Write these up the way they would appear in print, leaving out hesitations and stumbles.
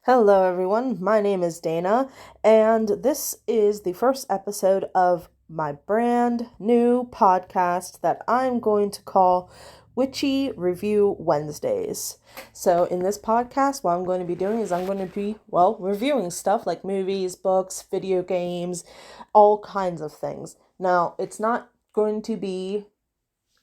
Hello, everyone. My name is Dana, and this is the first episode of my brand new podcast that I'm going to call Witchy Review Wednesdays. So, in this podcast, what I'm going to be doing is I'm going to be, reviewing stuff like movies, books, video games, all kinds of things. Now, it's not going to be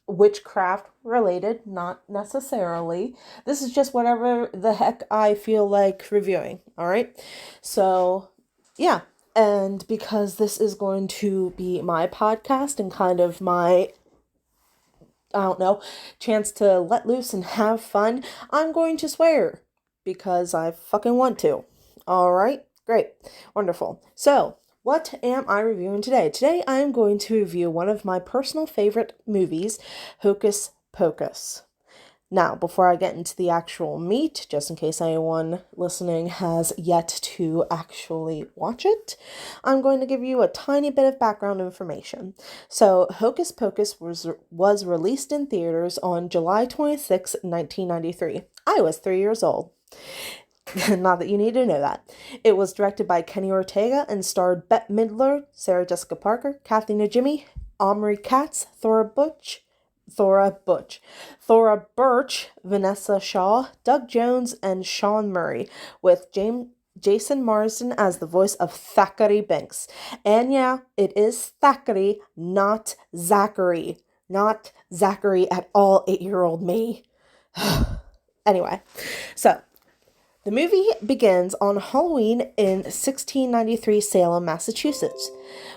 witchcraft related, not necessarily. This is just whatever the heck I feel like reviewing, all right? So, yeah. And because this is going to be my podcast and kind of my, chance to let loose and have fun, I'm going to swear because I fucking want to. All right? Great. Wonderful. So, what am I reviewing today? Today I am going to review one of my personal favorite movies, Hocus Pocus. Now, before I get into the actual meat, just in case anyone listening has yet to actually watch it, I'm going to give you a tiny bit of background information. So, Hocus Pocus was released in theaters on July 26, 1993. I was 3 years old. Not that you need to know that. It was directed by Kenny Ortega and starred Bette Midler, Sarah Jessica Parker, Kathy Najimy, Omri Katz, Thora Birch, Vanessa Shaw, Doug Jones, and Sean Murray, with Jason Marsden as the voice of Thackeray Binks. And yeah, it is Thackeray, not Zachary. Not Zachary at all, 8-year-old me. Anyway, so the movie begins on Halloween in 1693 Salem, Massachusetts,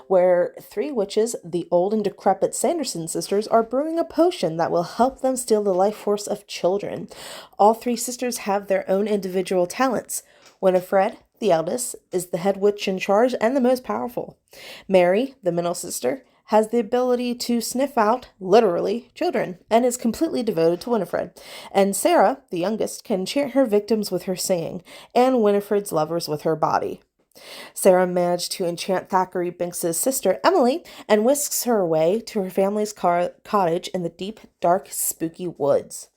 where three witches, the old and decrepit Sanderson sisters, are brewing a potion that will help them steal the life force of children. All three sisters have their own individual talents. Winifred, the eldest, is the head witch in charge and the most powerful. Mary, the middle sister, has the ability to sniff out, literally, children, and is completely devoted to Winifred. And Sarah, the youngest, can enchant her victims with her singing, and Winifred's lovers with her body. Sarah managed to enchant Thackeray Binks' sister, Emily, and whisks her away to her family's cottage in the deep, dark, spooky woods.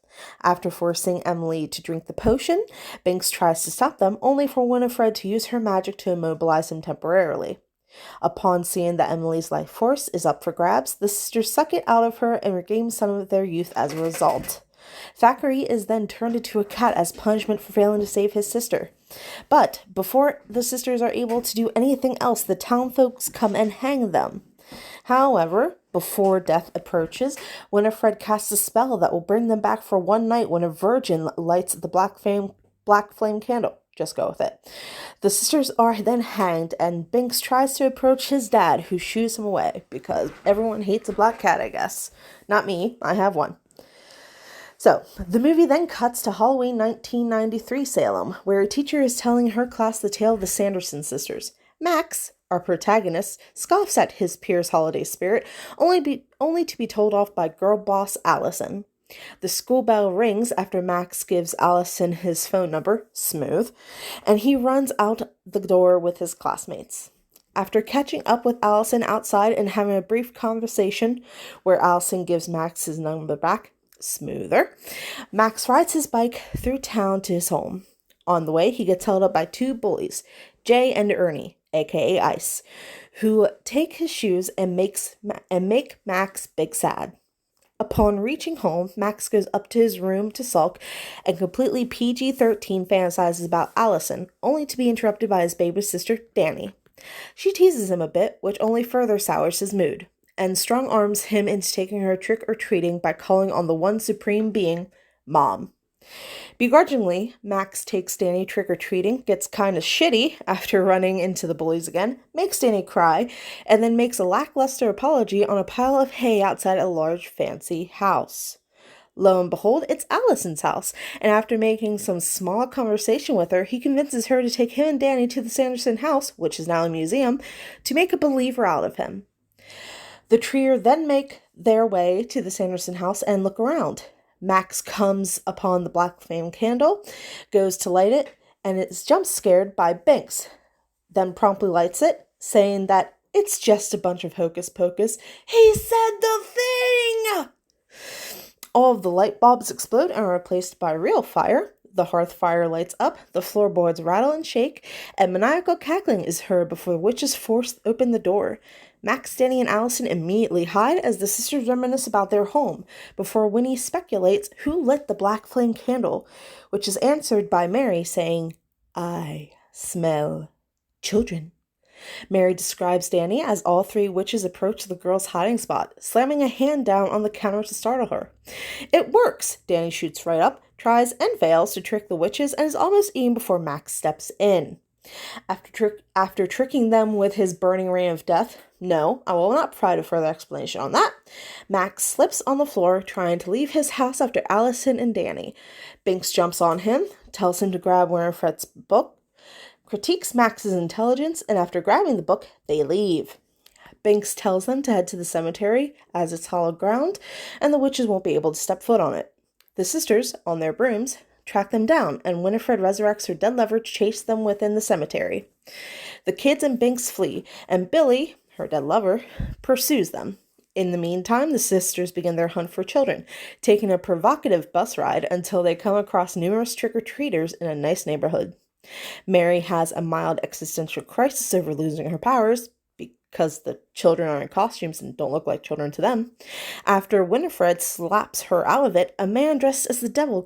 After forcing Emily to drink the potion, Binks tries to stop them, only for Winifred to use her magic to immobilize him temporarily. Upon seeing that Emily's life force is up for grabs, the sisters suck it out of her and regain some of their youth as a result. Thackeray is then turned into a cat as punishment for failing to save his sister. But before the sisters are able to do anything else, the town folks come and hang them. However, before death approaches, Winifred casts a spell that will bring them back for one night when a virgin lights the black flame candle. Just go with it. The sisters are then hanged, and Binks tries to approach his dad, who shoos him away, because everyone hates a black cat, I guess. Not me, I have one. So, the movie then cuts to Halloween 1993 Salem, where a teacher is telling her class the tale of the Sanderson sisters. Max, our protagonist, scoffs at his peers' holiday spirit, only to be told off by girl boss Allison. The school bell rings after Max gives Allison his phone number, Smooth, and he runs out the door with his classmates. After catching up with Allison outside and having a brief conversation where Allison gives Max his number back, Smoother, Max rides his bike through town to his home. On the way, he gets held up by two bullies, Jay and Ernie, aka Ice, who take his shoes and make Max big sad. Upon reaching home, Max goes up to his room to sulk and completely PG-13 fantasizes about Allison, only to be interrupted by his baby sister, Danny. She teases him a bit, which only further sours his mood, and strong-arms him into taking her trick-or-treating by calling on the one supreme being, Mom. Begrudgingly, Max takes Danny trick-or-treating, gets kinda shitty after running into the bullies again, makes Danny cry, and then makes a lackluster apology on a pile of hay outside a large fancy house. Lo and behold, it's Allison's house, and after making some small conversation with her, he convinces her to take him and Danny to the Sanderson house, which is now a museum, to make a believer out of him. The trio then make their way to the Sanderson house and look around. Max comes upon the black flame candle, goes to light it, and is jump scared by Binks, then promptly lights it, saying that it's just a bunch of hocus pocus. He said the thing! All of the light bulbs explode and are replaced by real fire. The hearth fire lights up, the floorboards rattle and shake, and maniacal cackling is heard before the witches force open the door. Max, Danny, and Allison immediately hide as the sisters reminisce about their home, before Winnie speculates who lit the black flame candle, which is answered by Mary saying, "I smell children." Mary describes Danny as all three witches approach the girl's hiding spot, slamming a hand down on the counter to startle her. It works! Danny shoots right up, tries and fails to trick the witches, and is almost eaten before Max steps in. After tricking them with his burning rain of death, no, I will not provide a further explanation on that, Max slips on the floor, trying to leave his house after Allison and Danny. Binks jumps on him, tells him to grab Winifred's book, critiques Max's intelligence, and after grabbing the book, they leave. Binks tells them to head to the cemetery, as it's hallowed ground, and the witches won't be able to step foot on it. The sisters, on their brooms, track them down, and Winifred resurrects her dead lover to chase them within the cemetery. The kids and Binks flee, and Billy, her dead lover, pursues them. In the meantime, the sisters begin their hunt for children, taking a provocative bus ride until they come across numerous trick-or-treaters in a nice neighborhood. Mary has a mild existential crisis over losing her powers, because the children are in costumes and don't look like children to them. After Winifred slaps her out of it, a man dressed as the devil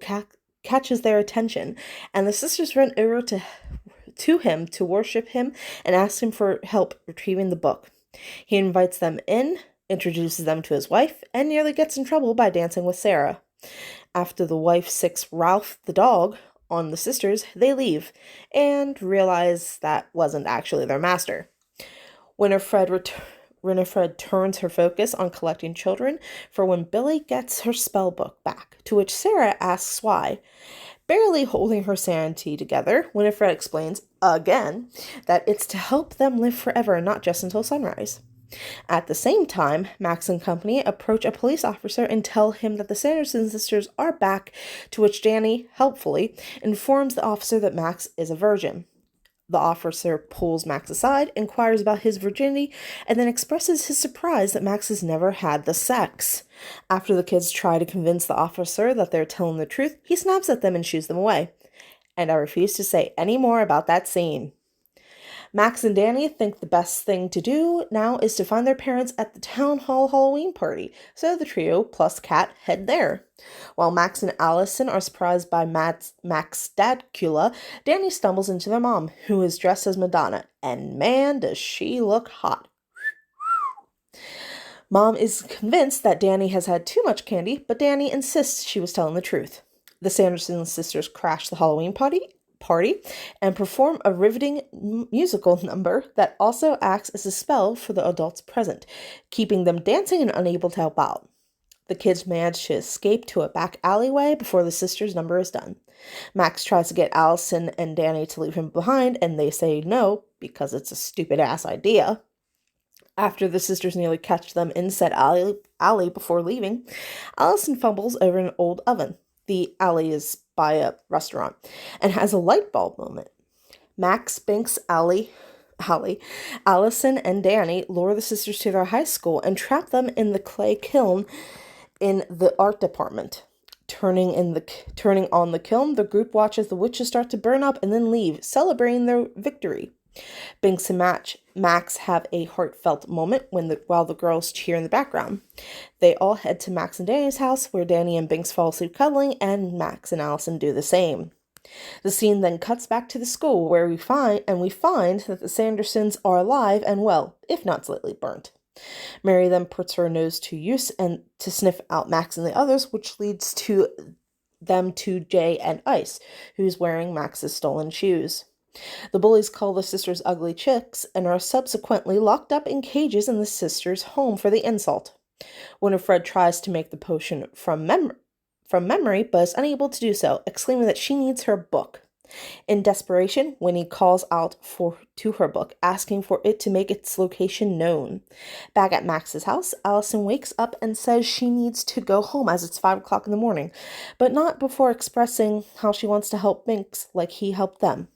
catches their attention, and the sisters run over to him to worship him and ask him for help retrieving the book. He invites them in, introduces them to his wife, and nearly gets in trouble by dancing with Sarah. After the wife sicks Ralph the dog on the sisters, they leave and realize that wasn't actually their master. Winifred turns her focus on collecting children for when Billy gets her spell book back, to which Sarah asks why. Barely holding her sanity together, Winifred explains, again, that it's to help them live forever and not just until sunrise. At the same time, Max and company approach a police officer and tell him that the Sanderson sisters are back, to which Danny, helpfully, informs the officer that Max is a virgin. The officer pulls Max aside, inquires about his virginity, and then expresses his surprise that Max has never had the sex. After the kids try to convince the officer that they're telling the truth, he snaps at them and shoos them away. And I refuse to say any more about that scene. Max and Danny think the best thing to do now is to find their parents at the town hall Halloween party, so the trio plus Kat head there. While Max and Allison are surprised by Max's dadcula, Danny stumbles into their mom, who is dressed as Madonna, and man, does she look hot. Mom is convinced that Danny has had too much candy, but Danny insists she was telling the truth. The Sanderson sisters crash the Halloween party and perform a riveting musical number that also acts as a spell for the adults present, keeping them dancing and unable to help out. The kids manage to escape to a back alleyway before the sisters' number is done. Max tries to get Allison and Danny to leave him behind, and they say no, because it's a stupid-ass idea. After the sisters nearly catch them in said alley before leaving, Allison fumbles over an old oven. The alley is by a restaurant, and has a light bulb moment. Max, Binks, Allison, and Danny lure the sisters to their high school and trap them in the clay kiln in the art department. Turning on the kiln, the group watches the witches start to burn up and then leave, celebrating their victory. Binks and Max have a heartfelt moment while the girls cheer in the background. They all head to Max and Danny's house, where Danny and Binks fall asleep cuddling, and Max and Allison do the same. The scene then cuts back to the school, where we find that the Sandersons are alive and well, if not slightly burnt. Mary then puts her nose to use and to sniff out Max and the others, which leads them to Jay and Ice, who's wearing Max's stolen shoes. The bullies call the sisters ugly chicks and are subsequently locked up in cages in the sisters' home for the insult. Winifred tries to make the potion from memory, but is unable to do so, exclaiming that she needs her book. In desperation, Winnie calls out to her book, asking for it to make its location known. Back at Max's house, Allison wakes up and says she needs to go home as it's 5 o'clock in the morning, but not before expressing how she wants to help Binks like he helped them.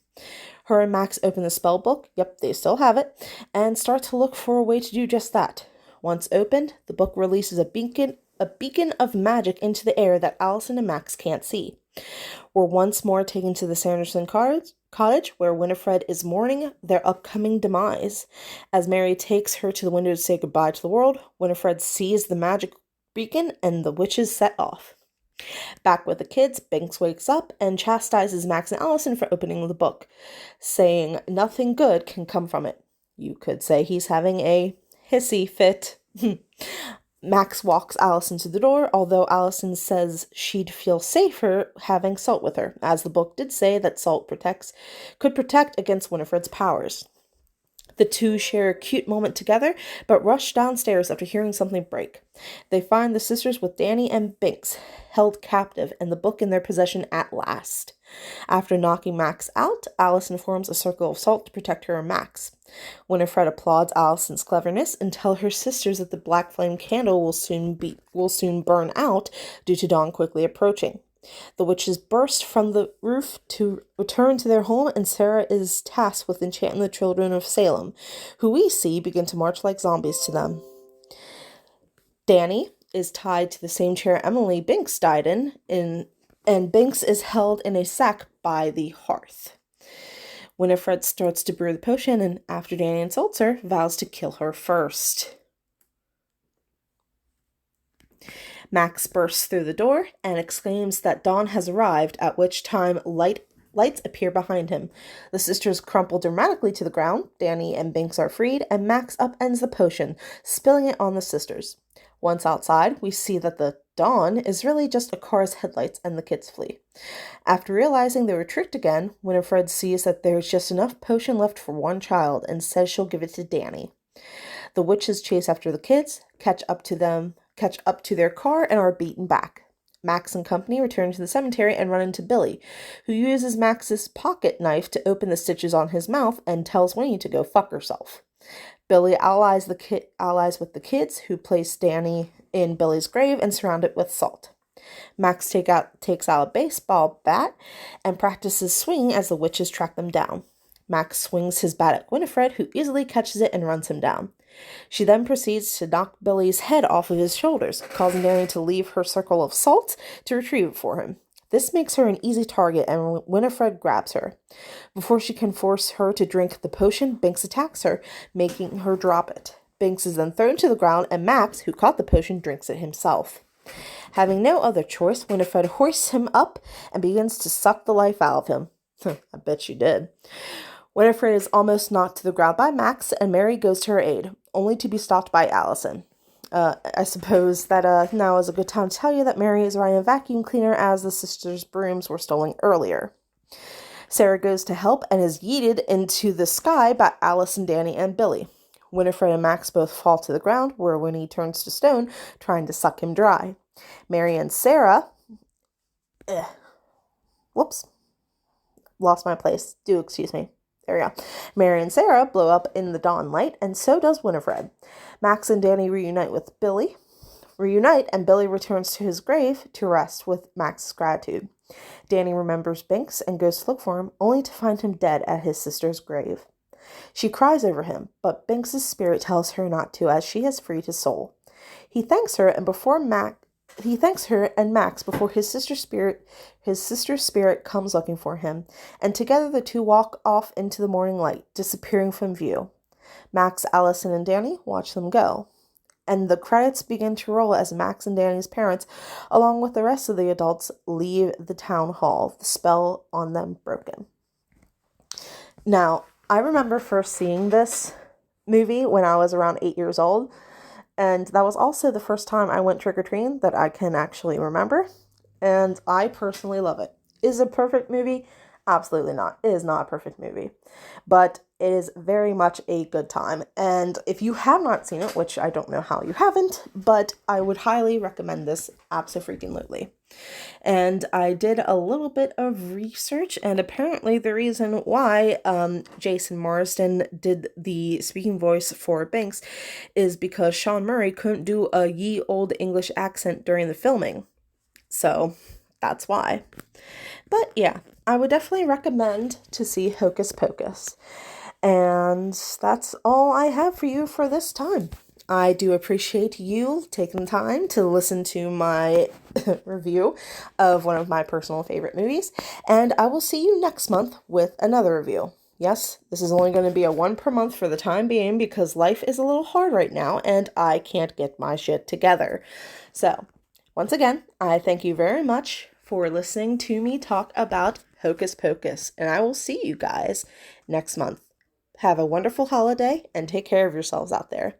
Her and Max open the spell book, yep, they still have it, and start to look for a way to do just that. Once opened, the book releases a beacon of magic into the air that Allison and Max can't see. We're once more taken to the Sanderson cottage, where Winifred is mourning their upcoming demise. As Mary takes her to the window to say goodbye to the world, Winifred sees the magic beacon and the witches set off. Back with the kids, Binks wakes up and chastises Max and Allison for opening the book, saying nothing good can come from it. You could say he's having a hissy fit. Max walks Allison to the door, although Allison says she'd feel safer having Salt with her, as the book did say that Salt could protect against Winifred's powers. The two share a cute moment together, but rush downstairs after hearing something break. They find the sisters with Danny and Binks held captive and the book in their possession at last. After knocking Max out, Allison forms a circle of salt to protect her and Max. Winifred applauds Allison's cleverness and tells her sisters that the black flame candle will soon burn out due to dawn quickly approaching. The witches burst from the roof to return to their home, and Sarah is tasked with enchanting the children of Salem, who we see begin to march like zombies to them. Danny is tied to the same chair Emily Binks died in, and Binks is held in a sack by the hearth. Winifred starts to brew the potion, and after Danny insults her, vows to kill her first. Max bursts through the door and exclaims that dawn has arrived, at which time lights appear behind him. The sisters crumple dramatically to the ground, Danny and Binks are freed, and Max upends the potion, spilling it on the sisters. Once outside, we see that the dawn is really just a car's headlights and the kids flee. After realizing they were tricked again, Winifred sees that there's just enough potion left for one child and says she'll give it to Danny. The witches chase after the kids, catch up to their car, and are beaten back. Max and company return to the cemetery and run into Billy, who uses Max's pocket knife to open the stitches on his mouth and tells Winnie to go fuck herself. Billy allies with the kids, who place Danny in Billy's grave and surround it with salt. Max takes out a baseball bat and practices swinging as the witches track them down. Max swings his bat at Winifred, who easily catches it and runs him down. She then proceeds to knock Billy's head off of his shoulders, causing Danny to leave her circle of salt to retrieve it for him. This makes her an easy target, and Winifred grabs her. Before she can force her to drink the potion, Binks attacks her, making her drop it. Binks is then thrown to the ground, and Max, who caught the potion, drinks it himself. Having no other choice, Winifred hoists him up and begins to suck the life out of him. I bet she did. Winifred is almost knocked to the ground by Max, and Mary goes to her aid, only to be stopped by Allison. I suppose that now is a good time to tell you that Mary is riding a vacuum cleaner as the sisters' brooms were stolen earlier. Sarah goes to help and is yeeted into the sky by Allison, Danny, and Billy. Winifred and Max both fall to the ground, where Winnie turns to stone, trying to suck him dry. Mary and Sarah... Whoops. Lost my place. Do excuse me. There we go. Mary and Sarah blow up in the dawn light, and so does Winifred. Max and Danny reunite, and Billy returns to his grave to rest with Max's gratitude. Danny remembers Binks and goes to look for him, only to find him dead at his sister's grave. She cries over him, but Binks's spirit tells her not to, as she has freed his soul. He thanks her, and Max before his sister's spirit comes looking for him, and together the two walk off into the morning light, disappearing from view. Max, Allison, and Danny watch them go, and the credits begin to roll as Max and Danny's parents, along with the rest of the adults, leave the town hall, the spell on them broken. Now, I remember first seeing this movie when I was around 8 years old, and that was also the first time I went trick-or-treating that I can actually remember, and I personally love it. Is it a perfect movie? Absolutely not. It is not a perfect movie, but it is very much a good time, and if you have not seen it, which I don't know how you haven't, but I would highly recommend this abso-freaking-lutely. And I did a little bit of research, and apparently the reason why Jason Marsden did the speaking voice for Binks is because Sean Murray couldn't do a ye old English accent during the filming. So that's why. But yeah, I would definitely recommend to see Hocus Pocus. And that's all I have for you for this time. I do appreciate you taking time to listen to my review of one of my personal favorite movies, and I will see you next month with another review. Yes, this is only going to be a one per month for the time being because life is a little hard right now and I can't get my shit together. So, once again, I thank you very much for listening to me talk about Hocus Pocus, and I will see you guys next month. Have a wonderful holiday and take care of yourselves out there.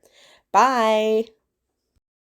Bye.